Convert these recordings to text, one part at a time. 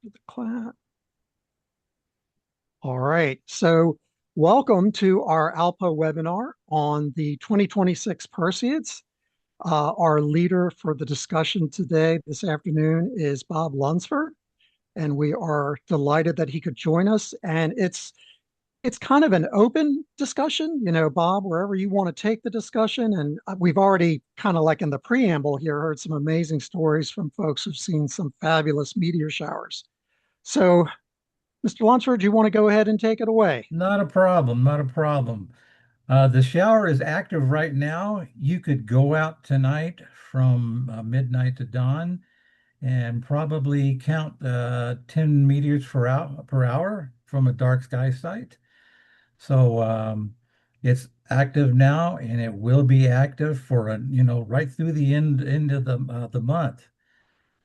to the class. All right. So welcome to our Alpo webinar on the 2026 Perseids. Our leader for the discussion today, this afternoon, is Bob Lunsford, and we are delighted that he could join us. And it's kind of an open discussion, Bob, wherever you want to take the discussion. And we've already kind of like in the preamble here heard some amazing stories from folks who've seen some fabulous meteor showers. So Mr. Lunsford, you want to go ahead and take it away? Not a problem, not a problem. The shower is active right now. You could go out tonight from midnight to dawn and probably count 10 meters per hour from a dark sky site. So it's active now, and it will be active for right through the end of the month.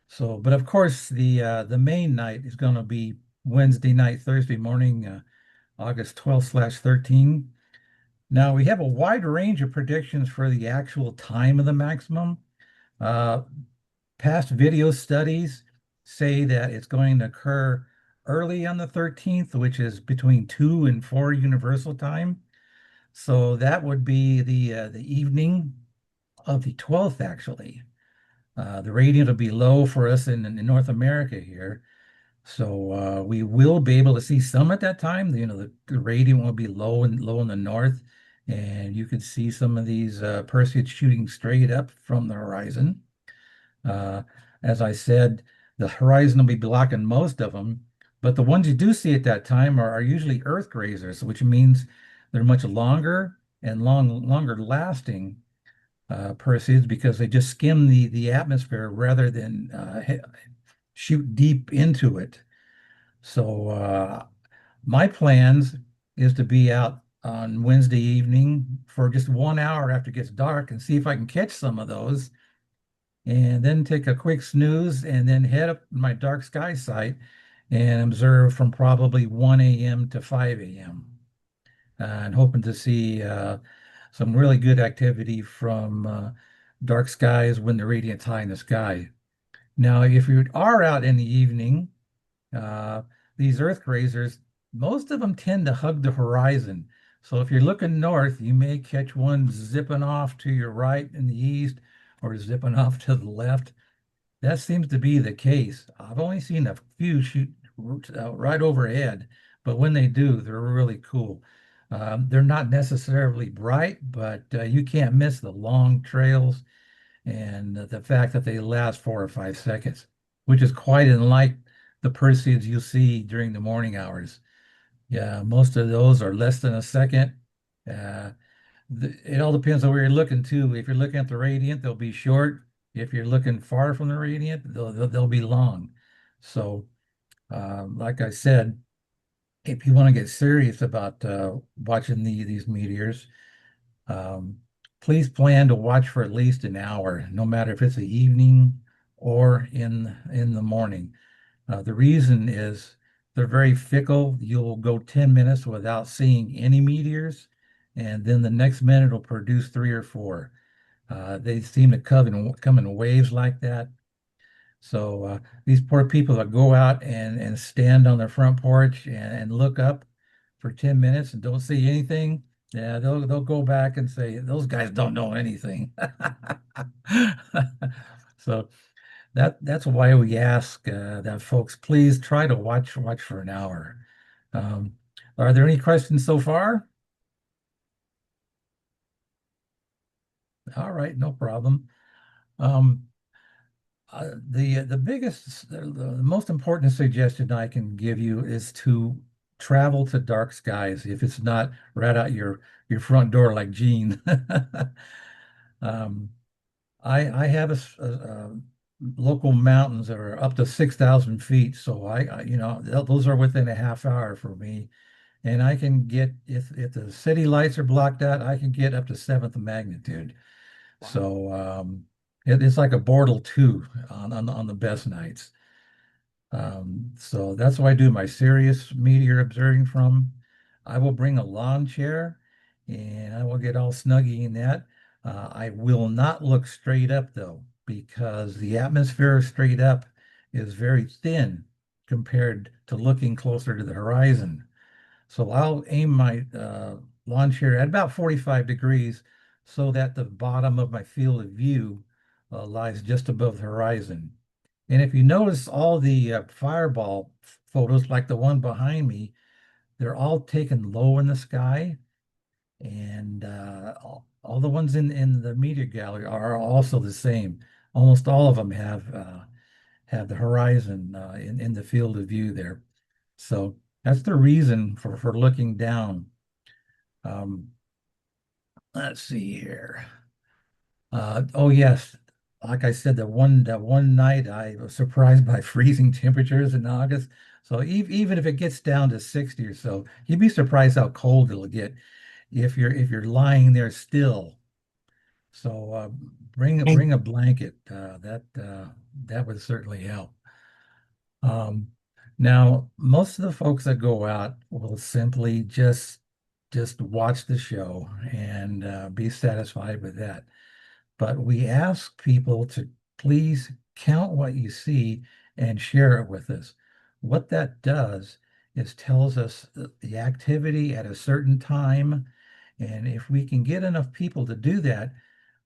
So, but of course, the main night is going to be Wednesday night, Thursday morning, August 12/13. Now we have a wide range of predictions for the actual time of the maximum. Uh, Past video studies say that it's going to occur early on the 13th, which is between 2 and 4 Universal Time. So that would be the evening of the 12th, actually. The radiant will be low for us in North America here. So we will be able to see some at that time. The radiant will be low in the north, and you can see some of these Perseids shooting straight up from the horizon. Uh, as I said, the horizon will be blocking most of them, but the ones you do see at that time are usually Earth grazers, which means they're much longer and longer lasting Perseids because they just skim the atmosphere rather than shoot deep into it. So my plans is to be out on Wednesday evening for just 1 hour after it gets dark and see if I can catch some of those, and then take a quick snooze and then head up my dark sky site and observe from probably 1 a.m. to 5 a.m. And hoping to see some really good activity from dark skies when the radiant's high in the sky. Now, if you are out in the evening, uh, these earth grazers, most of them tend to hug the horizon. So if you're looking north, you may catch one zipping off to your right in the east or zipping off to the left. That seems to be the case. I've only seen a few shoot right overhead, but when they do, they're really cool. They're not necessarily bright, but you can't miss the long trails and the fact that they last 4 or 5 seconds, which is quite unlike the Perseids you see during the morning hours. Yeah, most of those are less than a second. Uh, it all depends on where you're looking too. If you're looking at the radiant, they'll be short. If you're looking far from the radiant, they'll be long. So, like I said, if you want to get serious about watching these meteors, um, please plan to watch for at least an hour, no matter if it's the evening or in the morning. The reason is they're very fickle. You'll go 10 minutes without seeing any meteors, and then the next minute will produce three or four. They seem to come in waves like that. So these poor people that go out and stand on their front porch and look up for 10 minutes and don't see anything, yeah, they'll go back and say, those guys don't know anything. So that's why we ask that folks please try to watch for an hour. Um, are there any questions so far? All right, no problem. Um, the biggest, the most important suggestion I can give you is to travel to dark skies if it's not right out your front door like Gene. Um, I have local mountains that are up to 6,000 feet, so those are within a half hour for me, and I can get if the city lights are blocked out, I can get up to seventh magnitude. Wow. So it's like a Bortle 2 on the best nights. So that's why I do my serious meteor observing from. I will bring a lawn chair and I will get all snuggy in that. I will not look straight up though, because the atmosphere straight up is very thin. compared to looking closer to the horizon. So I'll aim my lawn chair at about 45 degrees so that the bottom of my field of view lies just above the horizon. And if you notice all the fireball photos, like the one behind me, they're all taken low in the sky. And all the ones in the media gallery are also the same. Almost all of them have the horizon in the field of view there. So that's the reason for looking down. Um, let's see here. Oh yes, like I said, that one night I was surprised by freezing temperatures in August. So even if it gets down to 60 or so, you'd be surprised how cold it'll get if you're lying there still. So bring a blanket. That would certainly help. Um, Now, most of the folks that go out will simply just watch the show and be satisfied with that. But we ask people to please count what you see and share it with us. What that does is tells us the activity at a certain time. And if we can get enough people to do that,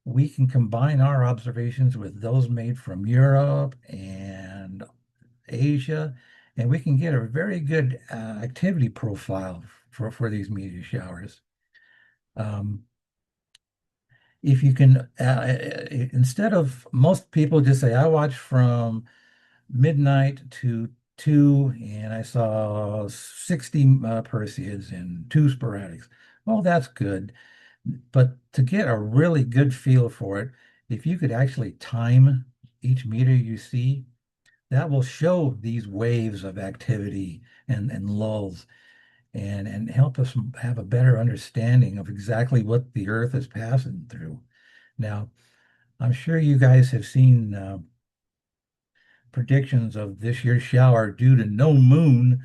we can combine our observations with those made from Europe and Asia, and we can get a very good activity profile for these meteor showers. Um, if you can, instead of most people just say, I watched from midnight to 2 and I saw 60 Perseids and 2 sporadics. Well, that's good. But to get a really good feel for it, if you could actually time each meter you see, that will show these waves of activity and lulls and help us have a better understanding of exactly what the Earth is passing through. Now, I'm sure you guys have seen predictions of this year's shower due to no moon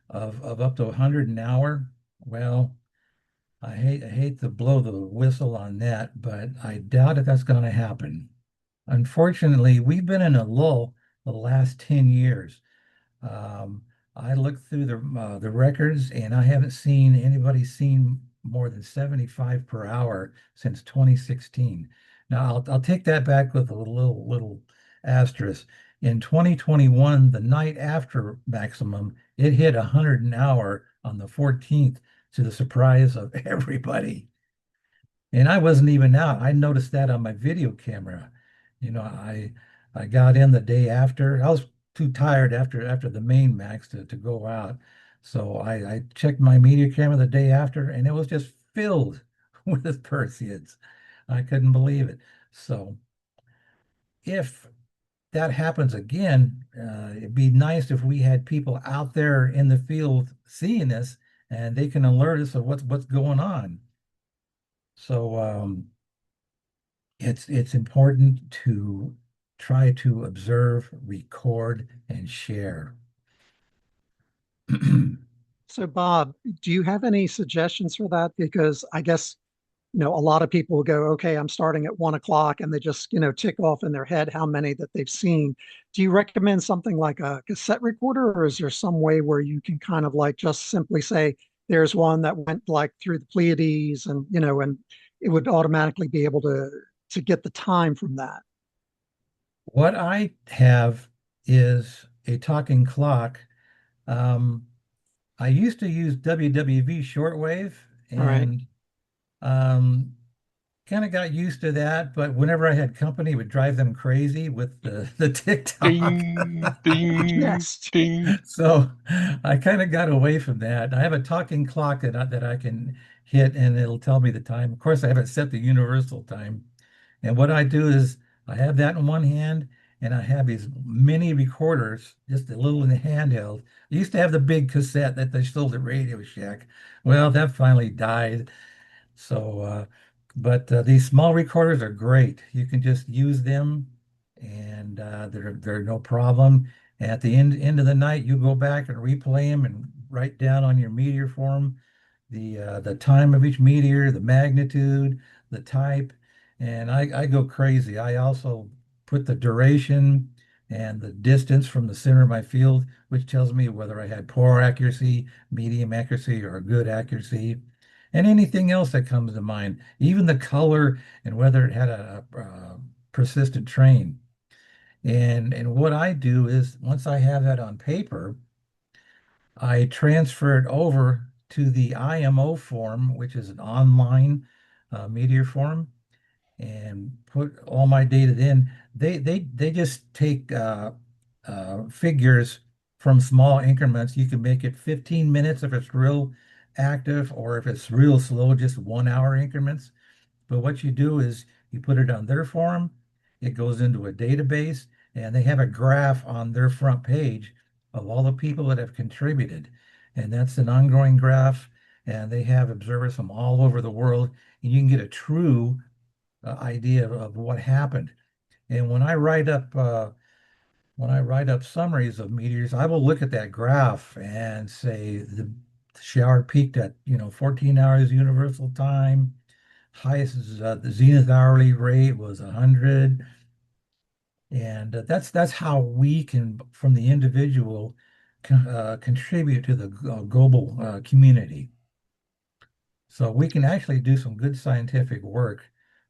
of up to 100 an hour. Well, I hate to blow the whistle on that, but I doubt if that's going to happen. Unfortunately, we've been in a lull the last 10 years. Um, I looked through the records, and I haven't seen anybody seen more than 75 per hour since 2016. Now, I'll take that back with a little asterisk. In 2021, the night after maximum, it hit 100 an hour on the 14th to the surprise of everybody. And I wasn't even out. I noticed that on my video camera. I got in the day after. I was too tired after the main max to go out. So I checked my media camera the day after, and it was just filled with Perseids. I couldn't believe it. So if that happens again, it'd be nice if we had people out there in the field seeing this, and they can alert us of what's going on. So it's important to try to observe, record, and share. So, Bob, do you have any suggestions for that? Because I guess, a lot of people will go, okay, I'm starting at 1 o'clock, and they just, tick off in their head how many that they've seen. Do you recommend something like a cassette recorder, or is there some way where you can kind of like just simply say, there's one that went like through the Pleiades and, and it would automatically be able to get the time from that? What I have is a talking clock. Um, I used to use WWV shortwave All right. and kind of got used to that, but whenever I had company, it would drive them crazy with the TikTok. Ding, ding, Yes. ding. So I kind of got away from that. I have a talking clock that I can hit and it'll tell me the time. Of course, I haven't set the universal time. And what I do is I have that in one hand and I have these mini recorders, just a little in the handheld. I used to have the big cassette that they sold at Radio Shack. Well, that finally died. So, but these small recorders are great. You can just use them, and they're no problem. At the end of the night, you go back and replay them and write down on your meteor form the time of each meteor, the magnitude, the type, and I go crazy. I also put the duration and the distance from the center of my field, which tells me whether I had poor accuracy, medium accuracy, or good accuracy, and anything else that comes to mind, even the color and whether it had a persistent train. And what I do is once I have that on paper, I transfer it over to the IMO form, which is an online meteor form, and put all my data in. They just take figures from small increments. You can make it 15 minutes if it's real active, or if it's real slow, just 1 hour increments. But what you do is you put it on their form, it goes into a database, and they have a graph on their front page of all the people that have contributed. And that's an ongoing graph, and they have observers from all over the world, and you can get a true idea of what happened. And when I write up summaries of meteors, I will look at that graph and say the shower peaked at 14 hours universal time. Highest the zenith hourly rate was 100, and that's how we can, from the individual, contribute to the global community. So we can actually do some good scientific work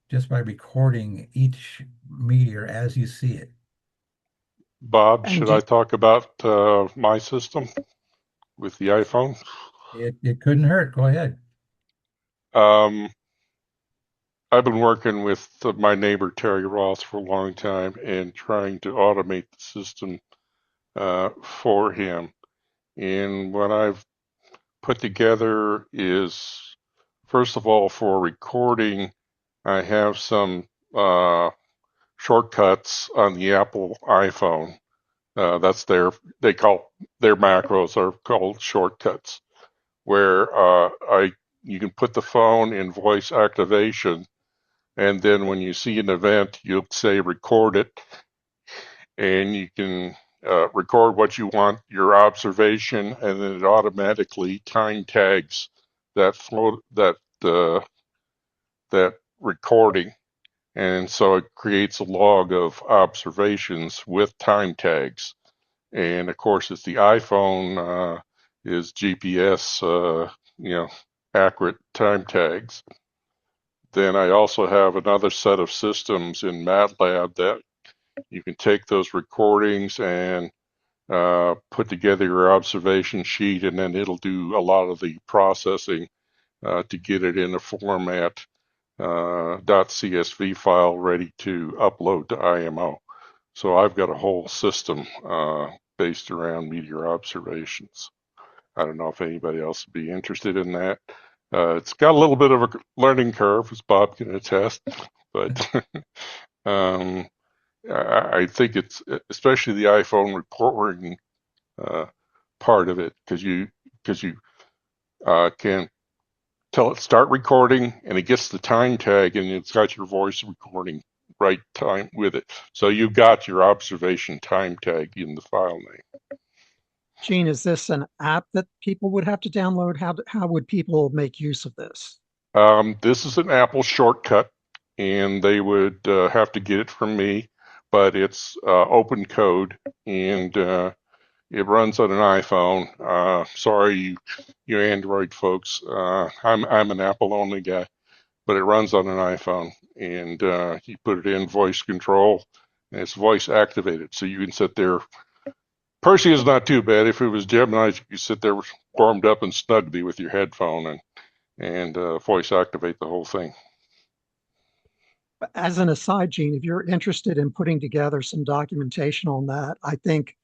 just by recording each meteor as you see it. Bob, And should I talk about my system with the iPhone? It couldn't hurt. Go ahead. Um, I've been working with my neighbor Terry Ross for a long time and trying to automate the system for him. And what I've put together is, first of all, for recording, I have some shortcuts on the Apple iPhone. That's they call their macros are called shortcuts, where you can put the phone in voice activation, and then when you see an event, you'll say record it, and you can record what you want, your observation, and then it automatically time tags that that recording, and so it creates a log of observations with time tags. And of course, it's the iPhone is GPS, you know, accurate time tags. Then I also have another set of systems in MATLAB that you can take those recordings and put together your observation sheet, and then it'll do a lot of the processing to get it in a format .csv file ready to upload to IMO. So I've got a whole system based around meteor observations. I don't know if anybody else would be interested in that. It's got a little bit of a learning curve, as Bob can attest, but um, I think it's especially the iPhone recording uh, part of it, because you can tell it start recording, and it gets the time tag, and it's got your voice recording right time with it. So you've got your observation time tag in the file name. Gene, is this an app that people would have to download? How would people make use of this? This is an Apple shortcut, and they would have to get it from me, but it's open code, and it runs on an iPhone. Sorry, you Android folks. I'm an Apple only guy, but it runs on an iPhone, and you put it in voice control, and it's voice activated, so you can sit there. Percy is not too bad. If it was Gemini, you could sit there warmed up and snugly with your headphone and voice activate the whole thing. As an aside, Gene, if you're interested in putting together some documentation on that, I think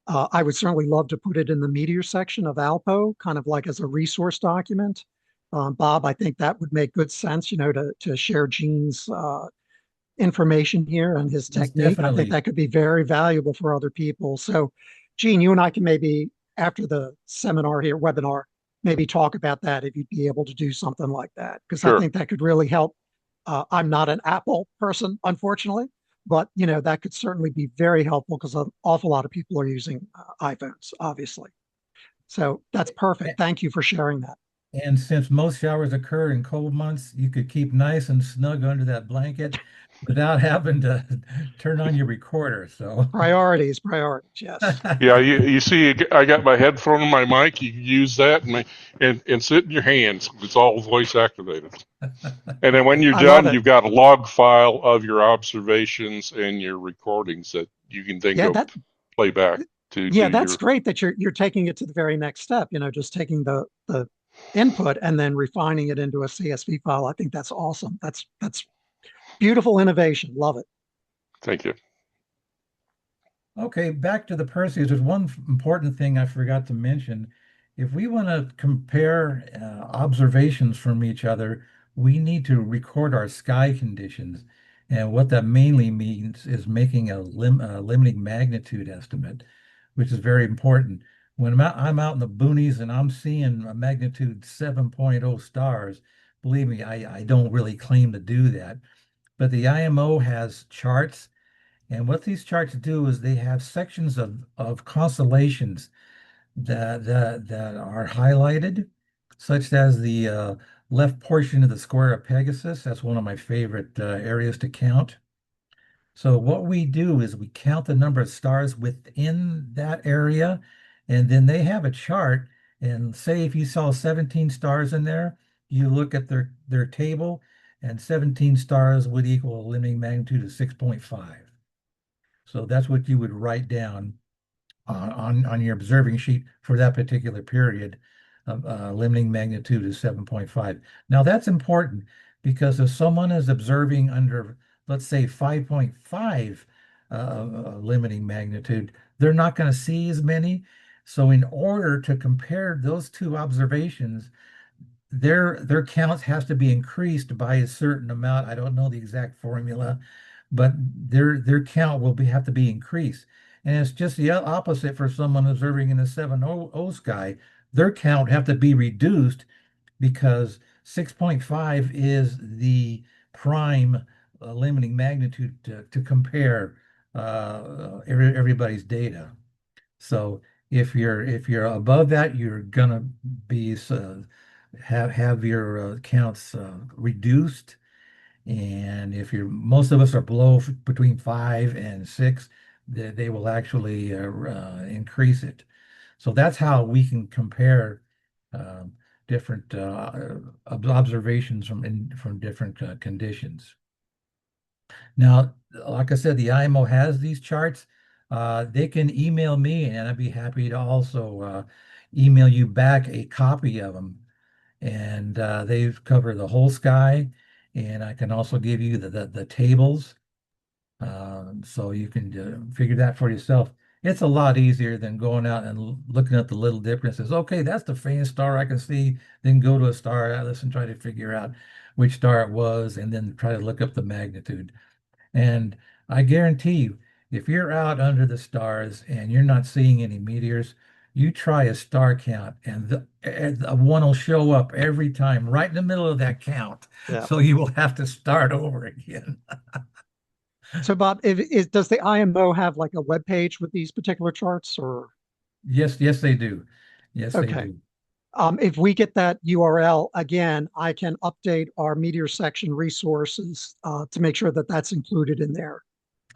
I would certainly love to put it in the Meteor section of Alpo, kind of like as a resource document. Bob, I think that would make good sense, to share Gene's information here and his Yes, technique. I think definitely. that could be very valuable for other people. So, Gene, you and I can maybe, after the seminar here, webinar, maybe talk about that if you'd be able to do something like that, because I Sure. think that could really help. I'm not an Apple person, unfortunately, but that could certainly be very helpful because an awful lot of people are using iPhones, obviously. So that's perfect. Thank you for sharing that. And since most showers occur in cold months, you could keep nice and snug under that blanket without having to turn on your recorder. So, Priorities, priorities. Yes. Yeah, you see, I got my headphone and my mic. You can use that and sit in your hands. It's all voice activated. And then when you're I love done, it. you've got a log file of your observations and your recordings that you can then Yeah, go that play back to do yeah, that's your. great that you're taking it to the very next step, just taking the input and then refining it into a CSV file. I think that's awesome. That's beautiful innovation. Love it. Thank you. okay, back to the Perseus. There's one important thing I forgot to mention. If we want to compare observations from each other, we need to record our sky conditions. And what that mainly means is making a limiting magnitude estimate, which is very important. When I'm out in the boonies and I'm seeing a magnitude 7.0 stars, believe me, I don't really claim to do that. But the IMO has charts, and what these charts do is they have sections of constellations that are highlighted, such as the left portion of the square of Pegasus. That's one of my favorite areas to count. So what we do is we count the number of stars within that area, and then they have a chart. And say if you saw 17 stars in there, you look at their table, and 17 stars would equal a limiting magnitude of 6.5. So that's what you would write down on your observing sheet for that particular period. Of limiting magnitude is 7.5. Now that's important because if someone is observing under, let's say, 5.5 limiting magnitude, they're not going to see as many. So in order to compare those two observations, their count has to be increased by a certain amount. I don't know the exact formula, but their count will have to be increased. And it's just the opposite for someone observing in the 7.0 sky. Their count have to be reduced because 6.5 is the prime limiting magnitude to compare everybody's data. So if you're above that, you're gonna be have your counts reduced. And if you're most of us are below between 5 and 6, they will actually increase it. So that's how we can compare um, different observations from different conditions. Now, like I said, the IMO has these charts. They can email me, and I'd be happy to also email you back a copy of them. And they cover the whole sky, and I can also give you the tables, so you can figure that for yourself. It's a lot easier than going out and looking at the little differences. Okay, that's the faintest star I can see. Then go to a star atlas and try to figure out which star it was, and then try to look up the magnitude. And I guarantee you, if you're out under the stars and you're not seeing any meteors, you try a star count, and the one will show up every time, right in the middle of that count. Yeah. So you will have to start over again. So, Bob, does the IMO have like a web page with these particular charts or? Yes, yes, they do. Yes, they Okay. do. If we get that URL again, I can update our Meteor section resources to make sure that that's included in there.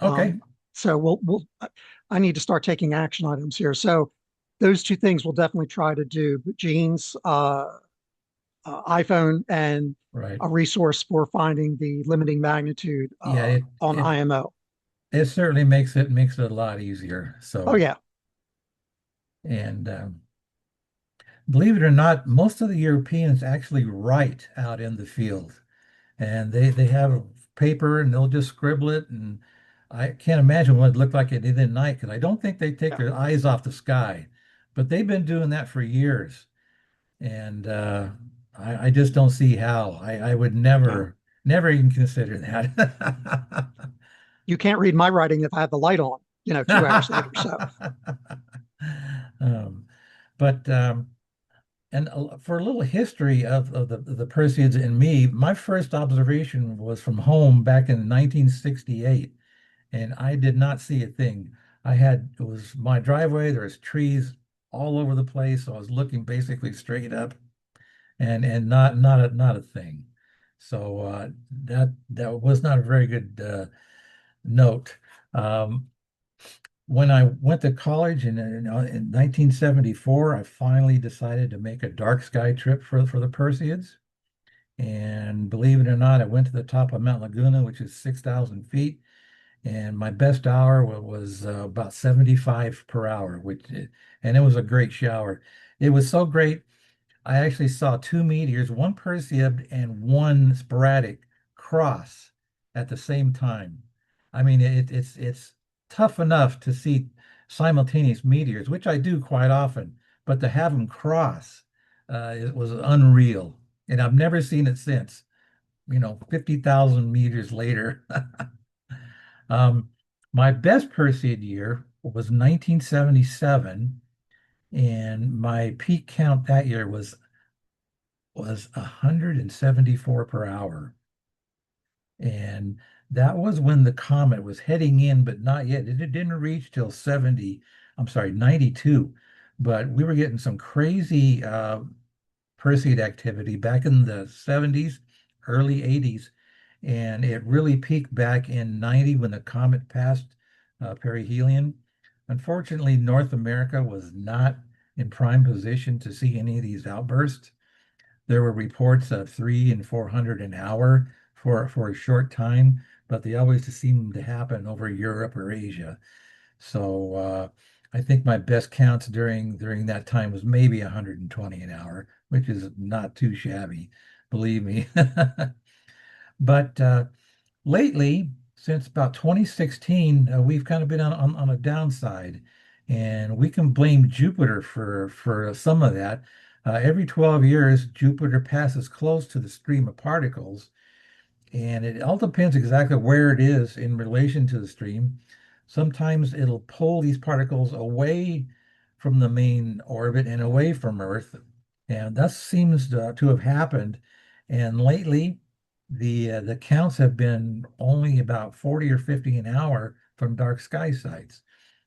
Okay. So I need to start taking action items here. So those two things we'll definitely try to do. Gene's iPhone and Right. a resource for finding the limiting magnitude Yeah, on IMO. it certainly makes it a lot easier. Oh So, yeah, and believe it or not, most of the Europeans actually write out in the field. And they have paper and they'll just scribble it. And I can't imagine what it looked like at the night because I don't think they take yeah, their eyes off the sky. But they've been doing that for years. And I just don't see how. I would yeah. never even consider that. You can't read my writing if I have the light on, 2 hours later. So Um, but and for a little history of the Perseids and me, my first observation was from home back in 1968, and I did not see a thing. It was my driveway, there was trees all over the place, so I was looking basically straight up, and not a thing. So that was not a very good note. Um, when I went to college in 1974, I finally decided to make a dark sky trip for the Perseids. And believe it or not, I went to the top of Mount Laguna, which is 6,000 feet. And my best hour was about 75 per hour, and it was a great shower. It was so great. I actually saw two meteors, one Perseid and one sporadic cross at the same time. I mean, it's tough enough to see simultaneous meteors, which I do quite often, but to have them cross, it was unreal. And I've never seen it since, 50,000 meters later. Um, my best Perseid year was 1977, and my peak count that year was 174 per hour. And that was when the comet was heading in, but not yet. It didn't reach till 92. But we were getting some crazy Perseid activity back in the 70s, early 80s. And it really peaked back in 90 when the comet passed perihelion. Unfortunately, North America was not in prime position to see any of these outbursts. There were reports of 300 and 400 an hour for a short time, but they always seemed to happen over Europe or Asia. So I think my best counts during that time was maybe 120 an hour, which is not too shabby, believe me. But lately, since about 2016, we've kind of been on a downside, and we can blame Jupiter for some of that. Every 12 years, Jupiter passes close to the stream of particles, and it all depends exactly where it is in relation to the stream. Sometimes it'll pull these particles away from the main orbit and away from Earth. And that seems to have happened. And lately, the counts have been only about 40 or 50 an hour from dark sky sites.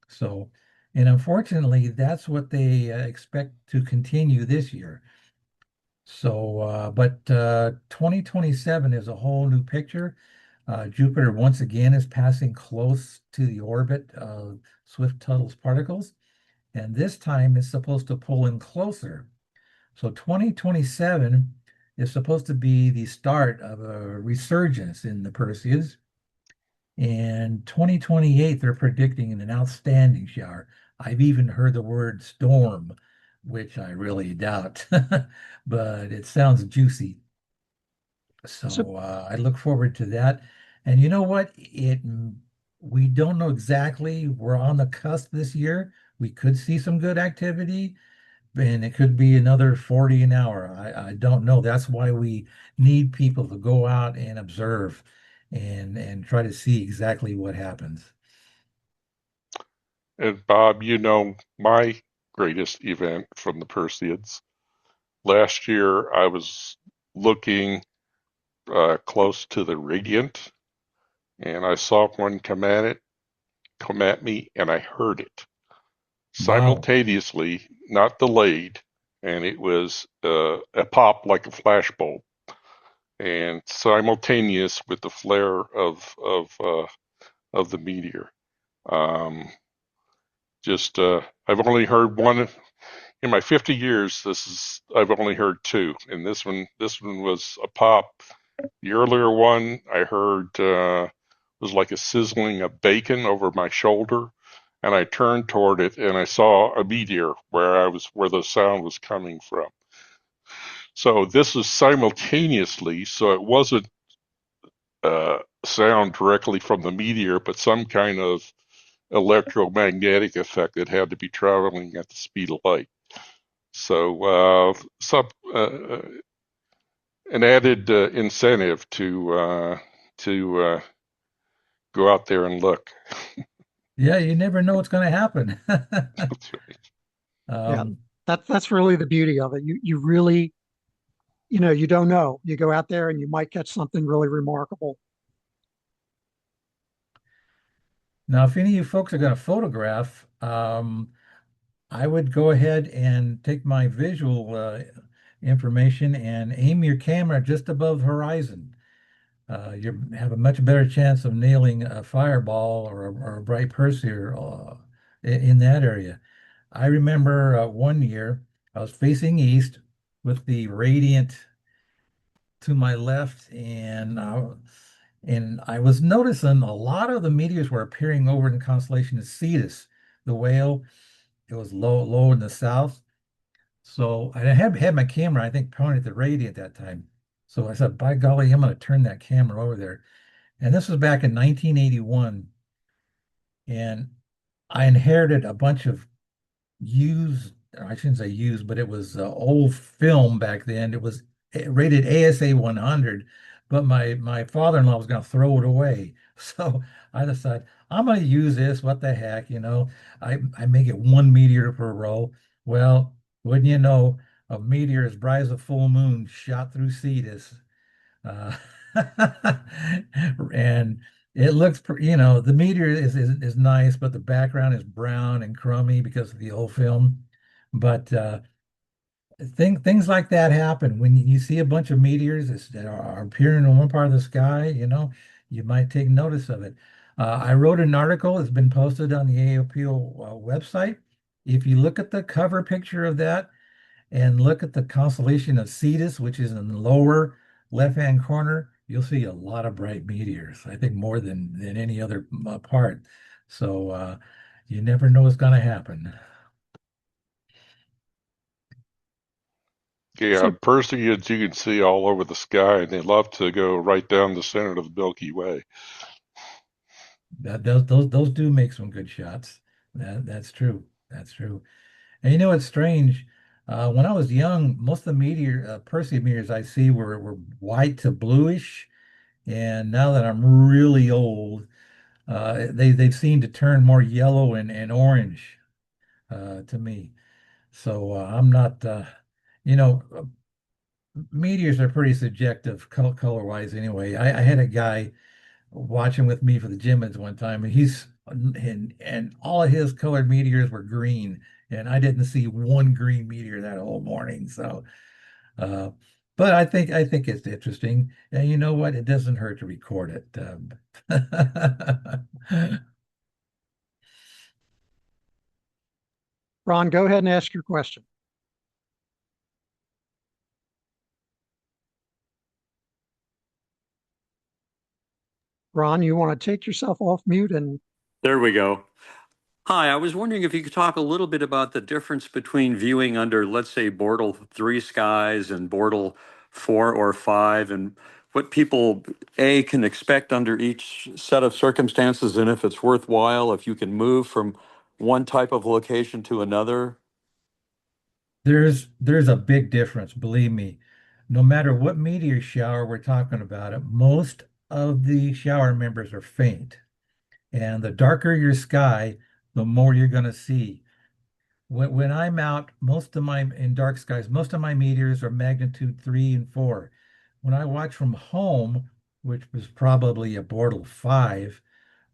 So, and unfortunately, that's what they expect to continue this year. So, but 2027 is a whole new picture. Jupiter once again is passing close to the orbit of Swift-Tuttle's particles, and this time it's supposed to pull in closer. So 2027 is supposed to be the start of a resurgence in the Perseids. And 2028, they're predicting an outstanding shower. I've even heard the word storm, which I really doubt, but it sounds juicy. So, So I look forward to that. And you know what? We don't know exactly. We're on the cusp this year. We could see some good activity, and it could be another 40 an hour. I don't know. That's why we need people to go out and observe and try to see exactly what happens. And Bob, my greatest event from the Perseids. Last year, I was looking close to the radiant, and I saw one come at me, and I heard it Wow. simultaneously, not delayed, and it was a pop like a flashbulb, and simultaneous with the flare of the meteor. Um, just I've only heard one in my 50 years. I've only heard two, and this one was a pop. The earlier one I heard was like a sizzling of bacon over my shoulder, and I turned toward it and I saw a meteor where the sound was coming from. So this was simultaneously, so it wasn't sound directly from the meteor, but some kind of electromagnetic effect that had to be traveling at the speed of light. So an added incentive to go out there and look. Yeah, you never know what's going to happen. That's right. yeah, Um, that's really the beauty of it. You really, you don't know. You go out there and you might catch something really remarkable. Now, if any of you folks are going to photograph, I would go ahead and take my visual information and aim your camera just above the horizon. You have a much better chance of nailing a fireball or a bright Perseer in that area. I remember one year I was facing east with the radiant to my left, and I was noticing a lot of the meteors were appearing over in the constellation of Cetus, the whale. It was low in the south. So I had my camera, I think, pointed at the radiant that time. So I said, by golly, I'm going to turn that camera over there. And this was back in 1981. And I inherited a bunch of used, I shouldn't say used, but it was old film back then. It was rated ASA 100, but my father-in-law was going to throw it away. So I decided I'm going to use this. What the heck, I make it 1 meteor per row. Well, wouldn't you know, a meteor as bright as a full moon shot through Cetus. Uh, and it looks, the meteor is nice, but the background is brown and crummy because of the old film. But things like that happen when you see a bunch of meteors that are appearing in one part of the sky. You might take notice of it. I wrote an article that's been posted on the AOPO website. If you look at the cover picture of that, and look at the constellation of Cetus, which is in the lower left-hand corner, you'll see a lot of bright meteors. I think more than any other part. So you never know what's going to happen. Yeah, So, Perseids you can see all over the sky, and they love to go right down the center of the Milky Way. Those do make some good shots. That's true. That's true. And it's strange. When I was young, most of the Perseid meteors I see were white to bluish. And now that I'm really old, they've seemed to turn more yellow and orange to me. So I'm not, you know, uh, meteors are pretty subjective color wise anyway. I had a guy watching with me for the gym one time, and and all of his colored meteors were green, and I didn't see one green meteor that whole morning. So, uh, but I think it's interesting, and you know what? It doesn't hurt to record it. Ron, go ahead and ask your question. Ron, you want to take yourself off mute and There we go. Hi, I was wondering if you could talk a little bit about the difference between viewing under, let's say, Bortle 3 skies and Bortle 4 or 5, and what people, A, can expect under each set of circumstances, and if it's worthwhile, if you can move from one type of location to another. There's a big difference, believe me. No matter what meteor shower we're talking about, most of the shower members are faint. And the darker your sky, the more you're going to see. When I'm out, in dark skies, most of my meteors are magnitude 3 and 4. When I watch from home, which was probably a Bortle 5,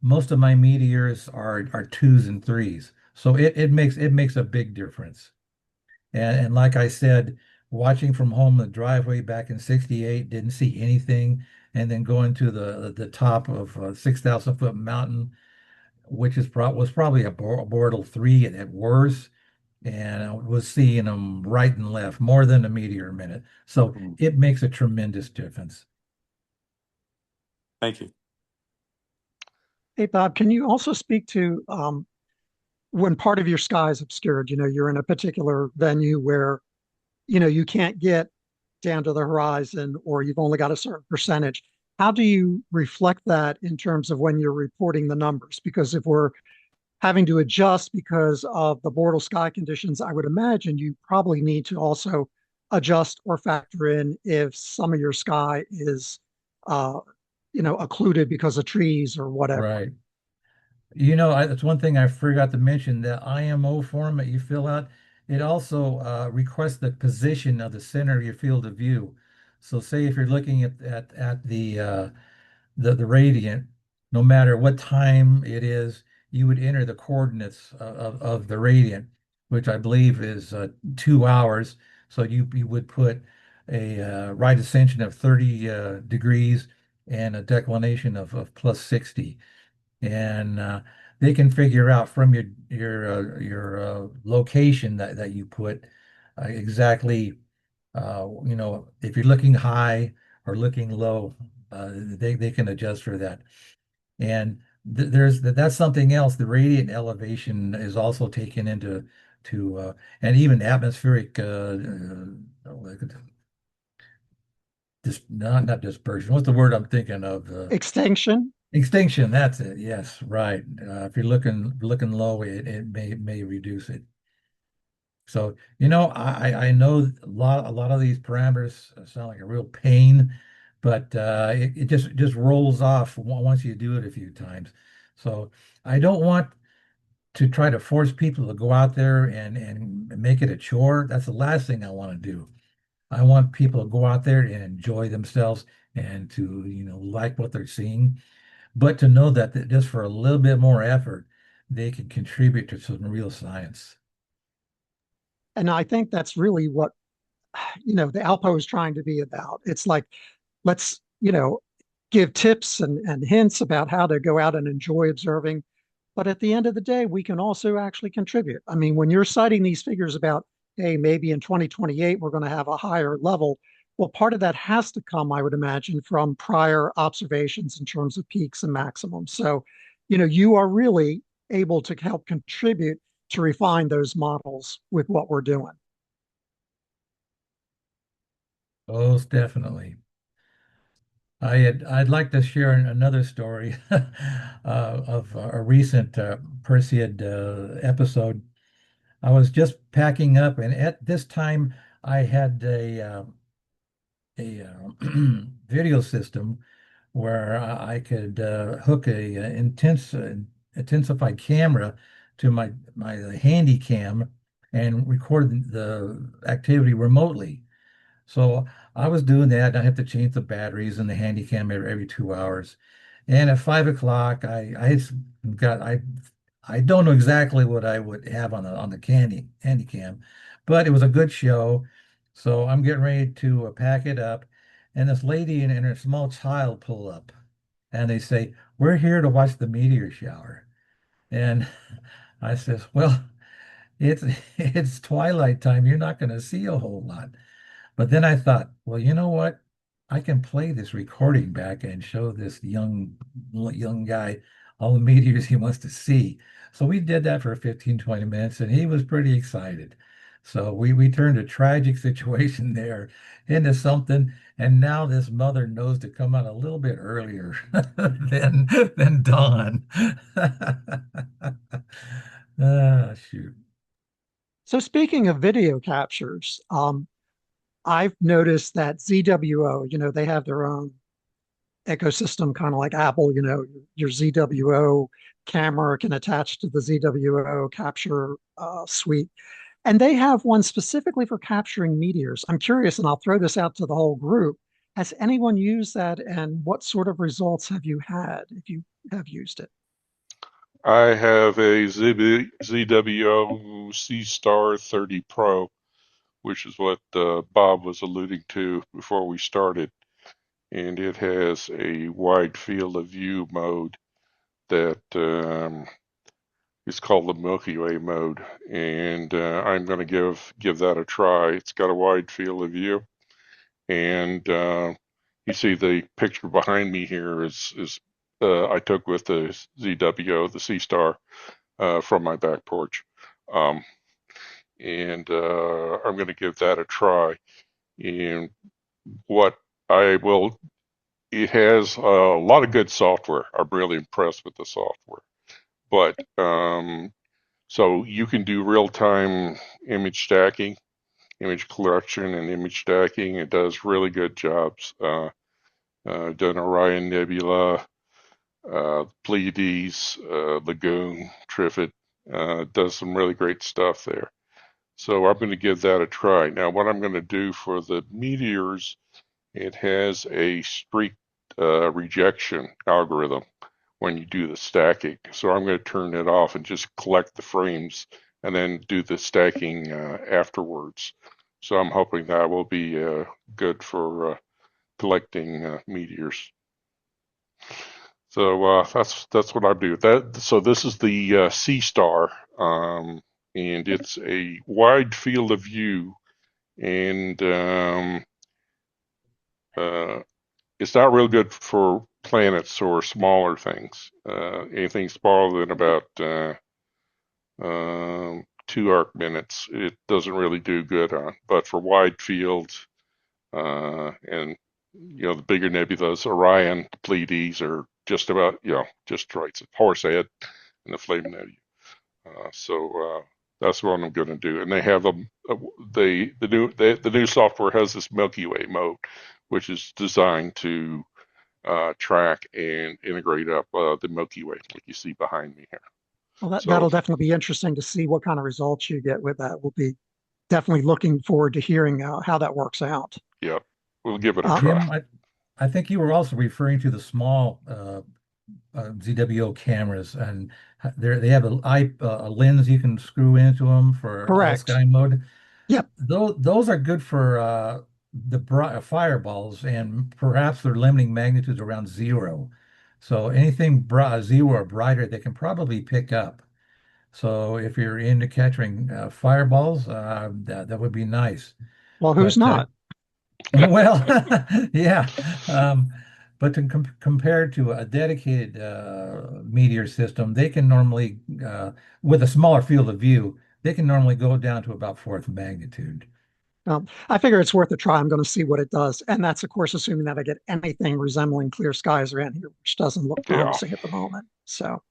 most of my meteors are 2s and 3s. So it makes a big difference. And like I said, watching from home the driveway back in 68, didn't see anything. And then going to the top of a 6,000 foot mountain, which was probably a Bortle 3 at worst, and I was seeing them right and left more than a meteor a minute. So Mm. it makes a tremendous difference. Thank you. hey, Bob, can you also speak to when part of your sky is obscured? You're in a particular venue where, you can't get down to the horizon or you've only got a certain percentage. How do you reflect that in terms of when you're reporting the numbers? Because if we're having to adjust because of the Bortle sky conditions, I would imagine you probably need to also adjust or factor in if some of your sky is, uh, occluded because of trees or whatever. Right. That's one thing I forgot to mention. The IMO form that you fill out, it also requests the position of the center of your field of view. So say if you're looking at the radiant, no matter what time it is, you would enter the coordinates of the radiant, which I believe is 2 hours. So you would put a right ascension of 30 degrees and a declination of plus 60. And they can figure out from your location that you put exactly if you're looking high or looking low, they can adjust for that. And that's something else. The radiant elevation is also taken into and even atmospheric not dispersion. What's the word I'm thinking of? Extinction. Extinction. That's it. Yes, right. If you're looking low, it may reduce it. So, I know a lot of these parameters sound like a real pain, but it just rolls off once you do it a few times. So I don't want to try to force people to go out there and make it a chore. That's the last thing I want to do. I want people to go out there and enjoy themselves and to, like what they're seeing, but to know that just for a little bit more effort, they can contribute to some real science. And I think that's really what, the Alpo is trying to be about. It's like, let's, give tips and hints about how to go out and enjoy observing. But at the end of the day, we can also actually contribute. I mean, when you're citing these figures about, hey, maybe in 2028, we're going to have a higher level. Well, part of that has to come, I would imagine, from prior observations in terms of peaks and maximums. So, you are really able to help contribute to refine those models with what we're doing. Most definitely. I'd like to share another story of a recent Perseid episode. I was just packing up, and at this time, I had a video system where I could hook a intensified camera to my handy cam and record the activity remotely. So I was doing that. I have to change the batteries in the handy cam every 2 hours. And at 5 o'clock, I don't know exactly what I would have on the handy cam, but it was a good show. So I'm getting ready to pack it up, and this lady and her small child pull up, and they say, "We're here to watch the meteor shower." And I says, "Well, it's it's twilight time. You're not going to see a whole lot." But then I thought, well, you know what? I can play this recording back and show this young guy all the meteors he wants to see. So we did that for 15, 20 minutes, and he was pretty excited. So we turned a tragic situation there into something, and now this mother knows to come out a little bit earlier than dawn. Ah, shoot. So speaking of video captures, I've noticed that ZWO, they have their own ecosystem, kind of like Apple, your ZWO camera can attach to the ZWO capture suite. And they have one specifically for capturing meteors. I'm curious, and I'll throw this out to the whole group. Has anyone used that, and what sort of results have you had if you have used it? I have a ZWO C-Star 30 Pro, which is what Bob was alluding to before we started. And it has a wide field of view mode that is called the Milky Way mode. And I'm going to give that a try. It's got a wide field of view. And you see the picture behind me here is I took with the ZWO, the C-Star, from my back porch. Um, and I'm going to give that a try. And what I will, it has a lot of good software. I'm really impressed with the software. But so you can do real-time image stacking, image collection, and image stacking. It does really good jobs. Done Orion Nebula, Pleiades, Lagoon, Trifid. Does some really great stuff there. So I'm going to give that a try. Now, what I'm going to do for the meteors, it has a streak rejection algorithm when you do the stacking. So I'm going to turn it off and just collect the frames and then do the stacking afterwards. So I'm hoping that will be good for collecting meteors. So that's what I do. So this is the Sea Star, and it's a wide field of view, and uh, it's not real good for planets or smaller things. Anything smaller than about 2 arc minutes, it doesn't really do good on. But for wide fields, and the bigger nebulas, Orion, the Pleiades, are just about just right. It's Horsehead and the Flame Nebula. So that's what I'm going to do. And they have the new software has this Milky Way mode, which is designed to track and integrate up the Milky Way, like you see behind me here. Well, So that'll definitely be interesting to see what kind of results you get with that. We'll be definitely looking forward to hearing how that works out. yeah, we'll give it a Uh, try. Jim, I think you were also referring to the small ZWO cameras, and they have a lens you can screw into them for all Correct. sky mode. Yep. Those are good for the fireballs, and perhaps their limiting magnitude is around 0. So anything 0 or brighter, they can probably pick up. So if you're into catching fireballs, that would be nice. Well, who's But not? well, yeah. Um, but compared to a dedicated meteor system, they can normally, with a smaller field of view, they can normally go down to about fourth magnitude. I figure it's worth a try. I'm going to see what it does. And that's, of course, assuming that I get anything resembling clear skies around here, which doesn't look Yeah. promising at the moment. So,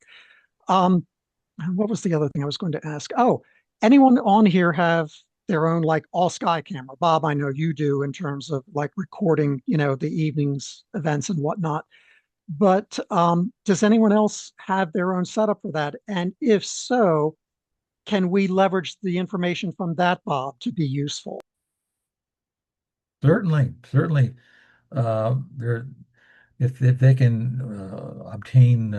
um, what was the other thing I was going to ask? Oh, anyone on here have their own like all sky camera? Bob, I know you do in terms of like recording, the evening's events and whatnot. But does anyone else have their own setup for that? And if so, can we leverage the information from that, Bob, to be useful? Certainly, certainly. They're if they can obtain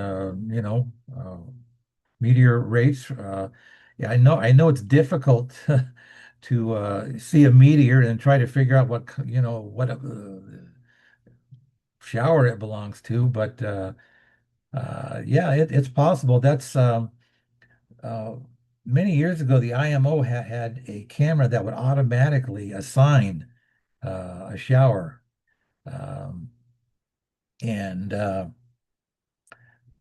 meteor rates. Yeah, I know it's difficult to see a meteor and try to figure out what shower it belongs to, but yeah, it's possible. That's uh, many years ago. The IMO had a camera that would automatically assign a shower, um, and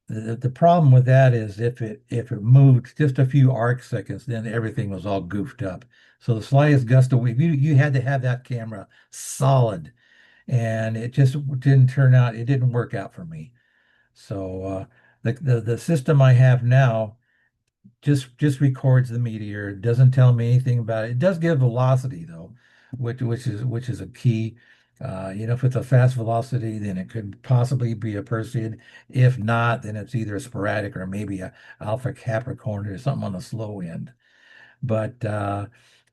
the problem with that is if it moved just a few arc seconds, then everything was all goofed up. So the slightest gust of wind, you had to have that camera solid, and it just didn't turn out. It didn't work out for me. So the system I have now just records the meteor. It doesn't tell me anything about it. It does give velocity though, which is a key. If it's a fast velocity, then it could possibly be a Perseid. If not, then it's either a sporadic or maybe a Alpha Capricorn or something on the slow end. But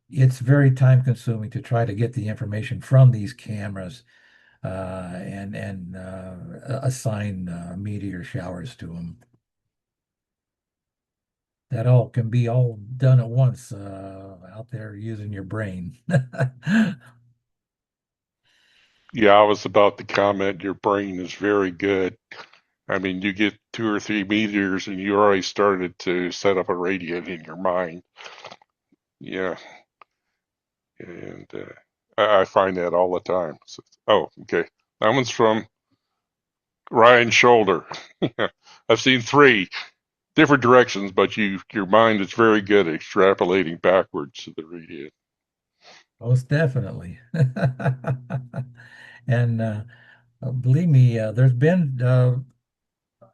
it's very time consuming to try to get the information from these cameras and assign meteor showers to them. That all can be all done at once out there using your brain. Yeah, I was about to comment. Your brain is very good. I mean, you get 2 or 3 meteors, and you already started to set up a radiant in your mind. Yeah, and I find that all the time. So, oh, okay. That one's from Ryan Shoulder. I've seen 3 different directions, but your mind is very good at extrapolating backwards to the radiant. Most definitely. And believe me, there's been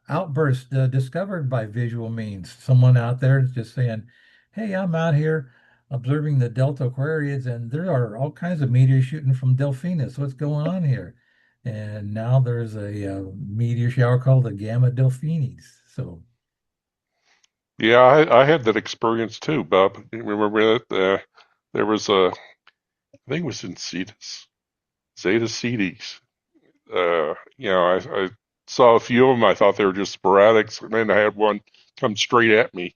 outbursts discovered by visual means. Someone out there is just saying, "Hey, I'm out here observing the Delta Aquariids, and there are all kinds of meteors shooting from Delphinus. What's going on here?" And now there's a meteor shower called the Gamma Delphinis. So, Yeah, I had that experience too, Bob. You remember that? There was I think it was in Cetus, Zeta Cetes. I saw a few of them. I thought they were just sporadics, and then I had one come straight at me.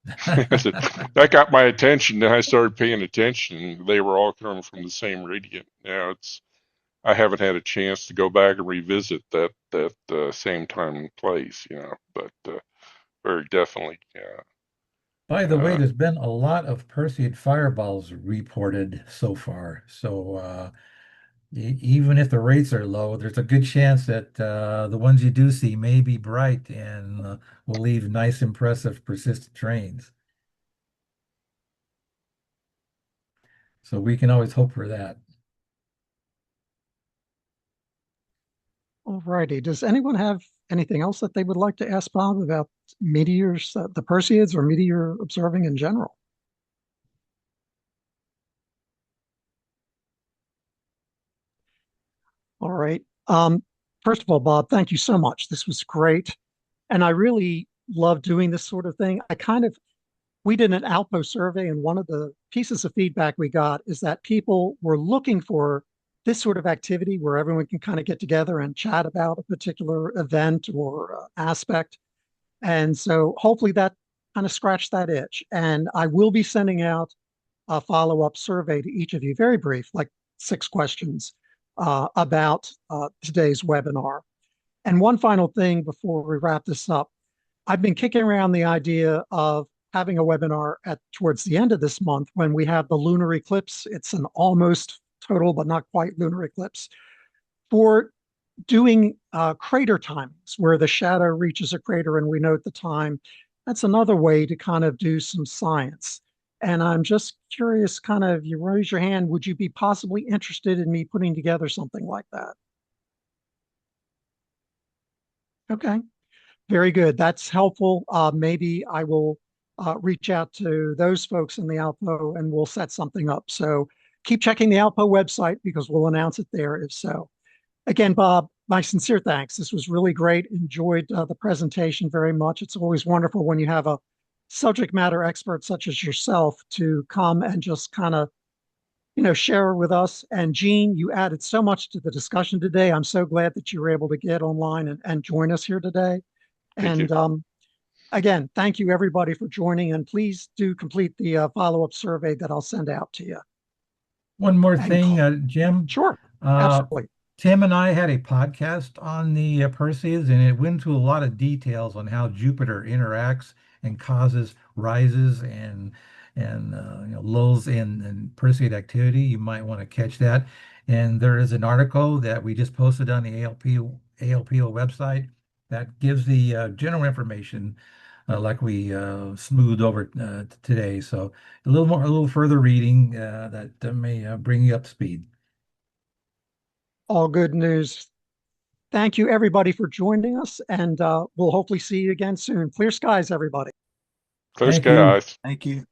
That got my attention. Then I started paying attention. They were all coming from the same radiant. Now I haven't had a chance to go back and revisit that same time and place, but very definitely, yeah. By the way, there's been a lot of Perseid fireballs reported so far. So even if the rates are low, there's a good chance that the ones you do see may be bright and will leave nice, impressive, persistent trains. So we can always hope for that. All righty. Does anyone have anything else that they would like to ask Bob about meteors, the Perseids, or meteor observing in general? All right. First of all, Bob, thank you so much. This was great. And I really love doing this sort of thing. We did an Alpo survey, and one of the pieces of feedback we got is that people were looking for this sort of activity where everyone can kind of get together and chat about a particular event or aspect. And so hopefully that kind of scratched that itch. And I will be sending out a follow-up survey to each of you, very brief, like 6 questions about today's webinar. And one final thing before we wrap this up, I've been kicking around the idea of having a webinar towards the end of this month when we have the lunar eclipse. It's an almost total, but not quite lunar eclipse, for doing crater timings where the shadow reaches a crater and we note the time. That's another way to kind of do some science. And I'm just curious, kind of, you raise your hand, would you be possibly interested in me putting together something like that? Okay, very good. That's helpful. Maybe I will reach out to those folks in the Alpo and we'll set something up. So keep checking the Alpo website because we'll announce it there if so. Again, Bob, my sincere thanks. This was really great. Enjoyed the presentation very much. It's always wonderful when you have a subject matter expert such as yourself to come and just kind of, share with us. And Gene, you added so much to the discussion today. I'm so glad that you were able to get online and join us here today. Thank you. And again, thank you everybody for joining. And please do complete the follow-up survey that I'll send out to you. One more thing, Jim. Sure, absolutely. Tim and I had a podcast on the Perseids, and it went into a lot of details on how Jupiter interacts and causes rises and lulls in Perseid activity. You might want to catch that. And there is an article that we just posted on the ALPO website that gives the general information like we smoothed over today. So a little further reading that may bring you up to speed. All good news. Thank you, everybody, for joining us, and we'll hopefully see you again soon. Clear skies, everybody. Clear skies. Thank you.